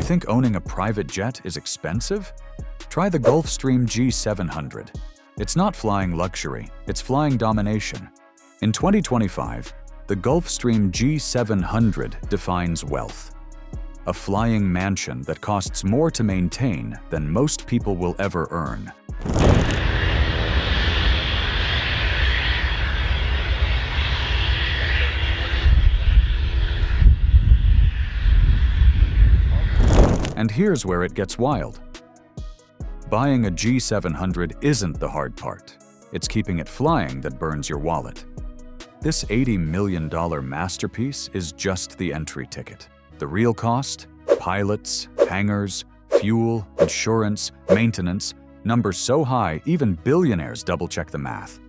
think owning a private jet is expensive? Try the Gulfstream G700. It's not flying luxury, it's flying domination. In 2025, the Gulfstream G700 defines wealth. A flying mansion that costs more to maintain than most people will ever earn. And here's where it gets wild. Buying a G700 isn't the hard part. It's keeping it flying that burns your wallet. This $80 million masterpiece is just the entry ticket. The real cost? Pilots, hangars, fuel, insurance, maintenance, numbers so high even billionaires double-check the math.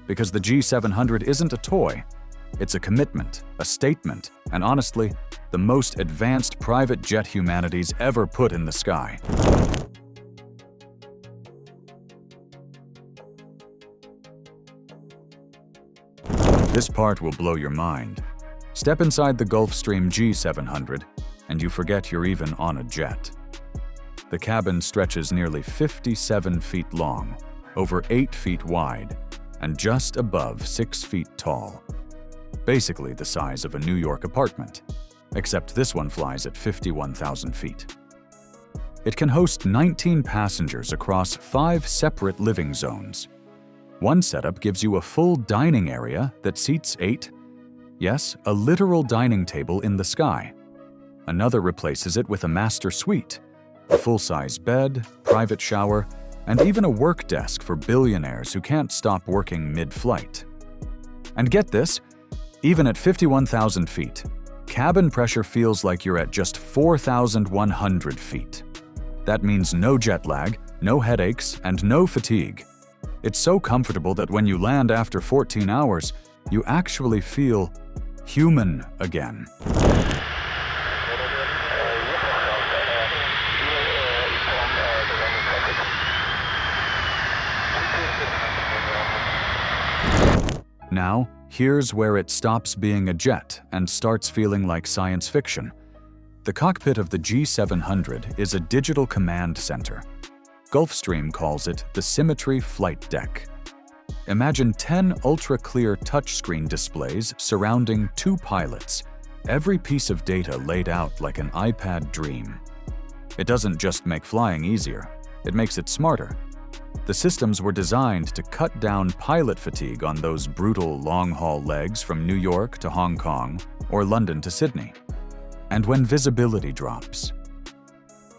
Because the G700 isn't a toy. It's a commitment, a statement, and honestly, the most advanced private jet humanity's ever put in the sky. This part will blow your mind. Step inside the Gulfstream G700, and you forget you're even on a jet. The cabin stretches nearly 57 feet long, over 8 feet wide, and just above 6 feet tall. Basically the size of a New York apartment, except this one flies at 51,000 feet. It can host 19 passengers across 5 separate living zones. One setup gives you a full dining area that seats 8. Yes, a literal dining table in the sky. Another replaces it with a master suite, a full-size bed, private shower, and even a work desk for billionaires who can't stop working mid-flight. And get this, even at 51,000 feet, cabin pressure feels like you're at just 4,100 feet. That means no jet lag, no headaches, and no fatigue. It's so comfortable that when you land after 14 hours, you actually feel human again. Now, here's where it stops being a jet and starts feeling like science fiction. The cockpit of the G700 is a digital command center. Gulfstream calls it the Symmetry Flight Deck. Imagine 10 ultra-clear touchscreen displays surrounding 2 pilots, every piece of data laid out like an iPad dream. It doesn't just make flying easier, it makes it smarter. The systems were designed to cut down pilot fatigue on those brutal long-haul legs from New York to Hong Kong or London to Sydney. And when visibility drops,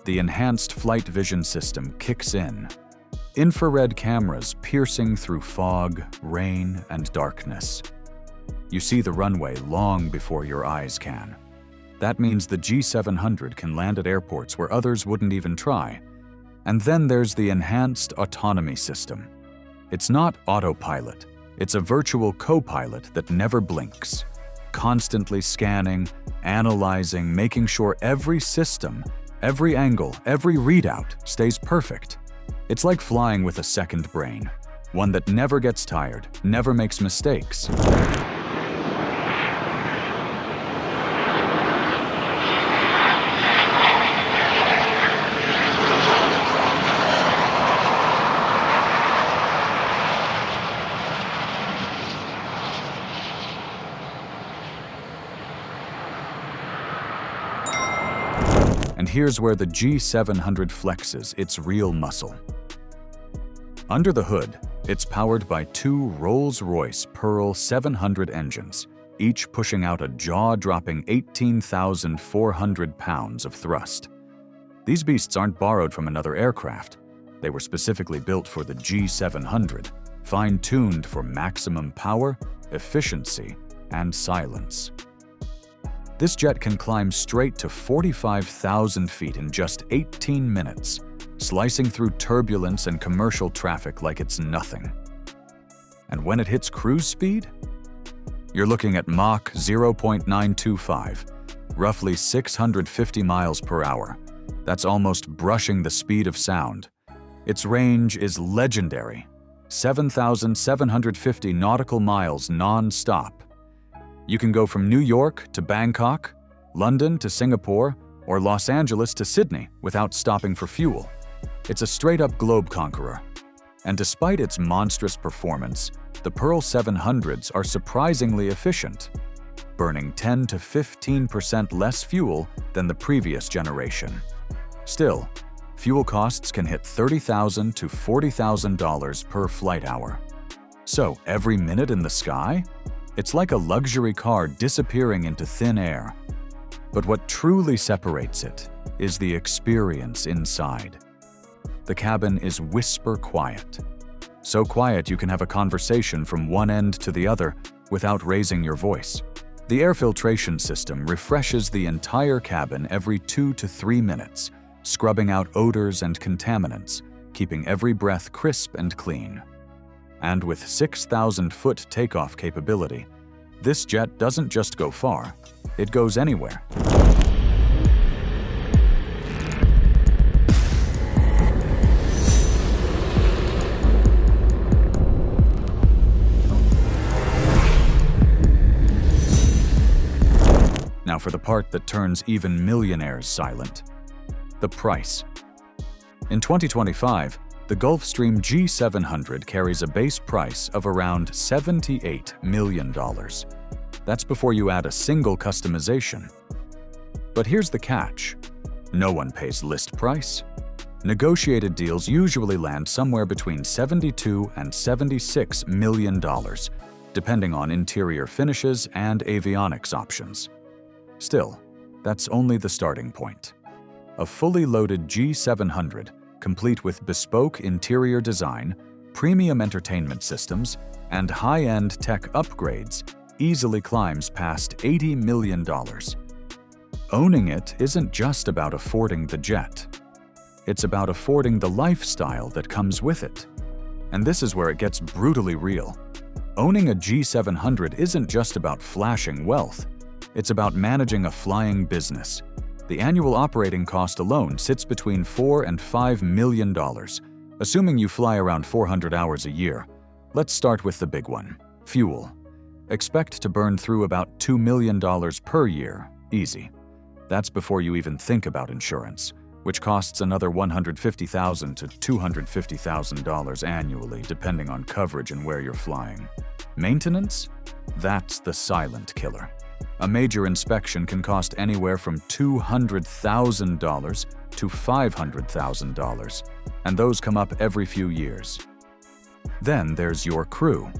the enhanced flight vision system kicks in. Infrared cameras piercing through fog, rain, and darkness. You see the runway long before your eyes can. That means the G700 can land at airports where others wouldn't even try. And then there's the enhanced autonomy system. It's not autopilot. It's a virtual co-pilot that never blinks, constantly scanning, analyzing, making sure every system, every angle, every readout stays perfect. It's like flying with a second brain, one that never gets tired, never makes mistakes. And here's where the G700 flexes its real muscle. Under the hood, it's powered by 2 Rolls-Royce Pearl 700 engines, each pushing out a jaw-dropping 18,400 pounds of thrust. These beasts aren't borrowed from another aircraft. They were specifically built for the G700, fine-tuned for maximum power, efficiency, and silence. This jet can climb straight to 45,000 feet in just 18 minutes, slicing through turbulence and commercial traffic like it's nothing. And when it hits cruise speed, you're looking at Mach 0.925, roughly 650 miles per hour. That's almost brushing the speed of sound. Its range is legendary, 7,750 nautical miles non-stop. You can go from New York to Bangkok, London to Singapore, or Los Angeles to Sydney without stopping for fuel. It's a straight-up globe conqueror. And despite its monstrous performance, the Pearl 700s are surprisingly efficient, burning 10 to 15% less fuel than the previous generation. Still, fuel costs can hit $30,000 to $40,000 per flight hour. So, every minute in the sky? It's like a luxury car disappearing into thin air. But what truly separates it is the experience inside. The cabin is whisper quiet. So quiet you can have a conversation from one end to the other without raising your voice. The air filtration system refreshes the entire cabin every 2 to 3 minutes, scrubbing out odors and contaminants, keeping every breath crisp and clean. And with 6,000-foot takeoff capability, this jet doesn't just go far, it goes anywhere. Now for the part that turns even millionaires silent: the price. In 2025, the Gulfstream G700 carries a base price of around $78 million. That's before you add a single customization. But here's the catch: no one pays list price. Negotiated deals usually land somewhere between $72 and $76 million, depending on interior finishes and avionics options. Still, that's only the starting point. A fully loaded G700, complete with bespoke interior design, premium entertainment systems, and high-end tech upgrades, easily climbs past $80 million. Owning it isn't just about affording the jet. It's about affording the lifestyle that comes with it. And this is where it gets brutally real. Owning a G700 isn't just about flashing wealth. It's about managing a flying business. The annual operating cost alone sits between $4 and $5 million, assuming you fly around 400 hours a year. Let's start with the big one: fuel. Expect to burn through about $2 million per year, easy. That's before you even think about insurance, which costs another $150,000 to $250,000 annually, depending on coverage and where you're flying. Maintenance? That's the silent killer. A major inspection can cost anywhere from $200,000 to $500,000, and those come up every few years. Then there's your crew.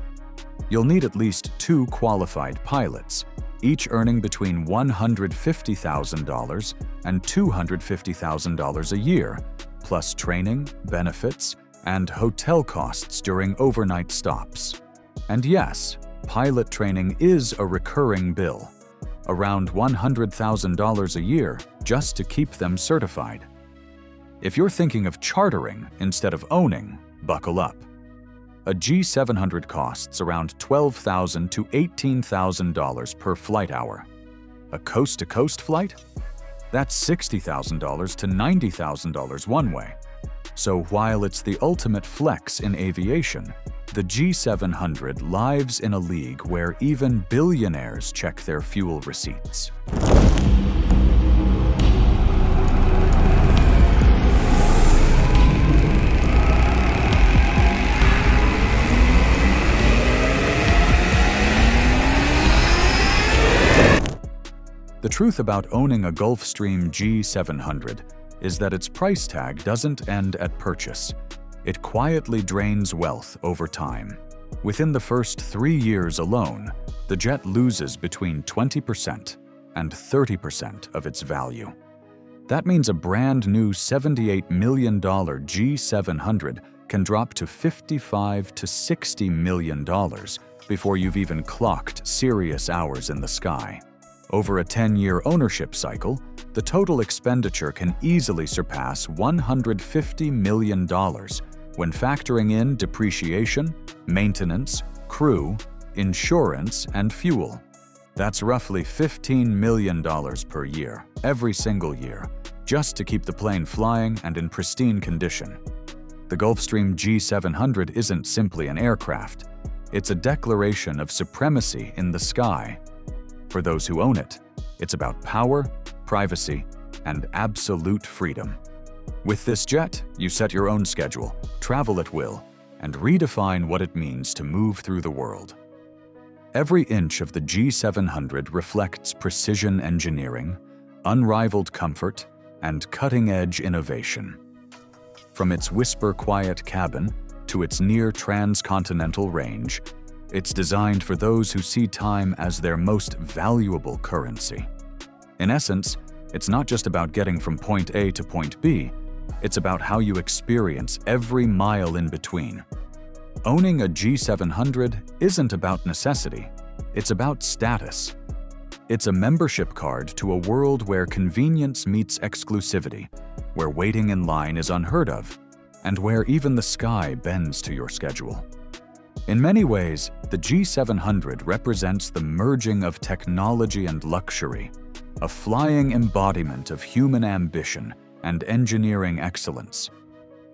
You'll need at least 2 qualified pilots, each earning between $150,000 and $250,000 a year, plus training, benefits, and hotel costs during overnight stops. And yes, pilot training is a recurring bill, around $100,000 a year just to keep them certified. If you're thinking of chartering instead of owning, buckle up. A G700 costs around $12,000 to $18,000 per flight hour. A coast-to-coast flight? That's $60,000 to $90,000 one way. So while it's the ultimate flex in aviation, the G700 lives in a league where even billionaires check their fuel receipts. The truth about owning a Gulfstream G700 is that its price tag doesn't end at purchase. It quietly drains wealth over time. Within the first 3 years alone, the jet loses between 20% and 30% of its value. That means a brand new $78 million G700 can drop to $55 to $60 million before you've even clocked serious hours in the sky. Over a 10-year ownership cycle, the total expenditure can easily surpass $150 million when factoring in depreciation, maintenance, crew, insurance, and fuel. That's roughly $15 million per year, every single year, just to keep the plane flying and in pristine condition. The Gulfstream G700 isn't simply an aircraft. It's a declaration of supremacy in the sky. For those who own it, it's about power, privacy, and absolute freedom. With this jet, you set your own schedule, travel at will, and redefine what it means to move through the world. Every inch of the G700 reflects precision engineering, unrivaled comfort, and cutting-edge innovation. From its whisper-quiet cabin to its near transcontinental range, it's designed for those who see time as their most valuable currency. In essence, it's not just about getting from point A to point B, it's about how you experience every mile in between. Owning a G700 isn't about necessity, it's about status. It's a membership card to a world where convenience meets exclusivity, where waiting in line is unheard of, and where even the sky bends to your schedule. In many ways, the G700 represents the merging of technology and luxury, a flying embodiment of human ambition and engineering excellence.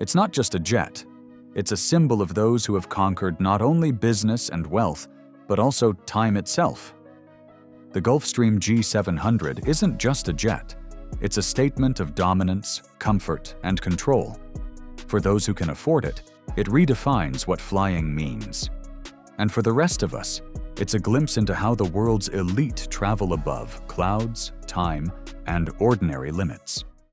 It's not just a jet, it's a symbol of those who have conquered not only business and wealth, but also time itself. The Gulfstream G700 isn't just a jet, it's a statement of dominance, comfort, and control. For those who can afford it, it redefines what flying means. And for the rest of us, it's a glimpse into how the world's elite travel above clouds, time, and ordinary limits.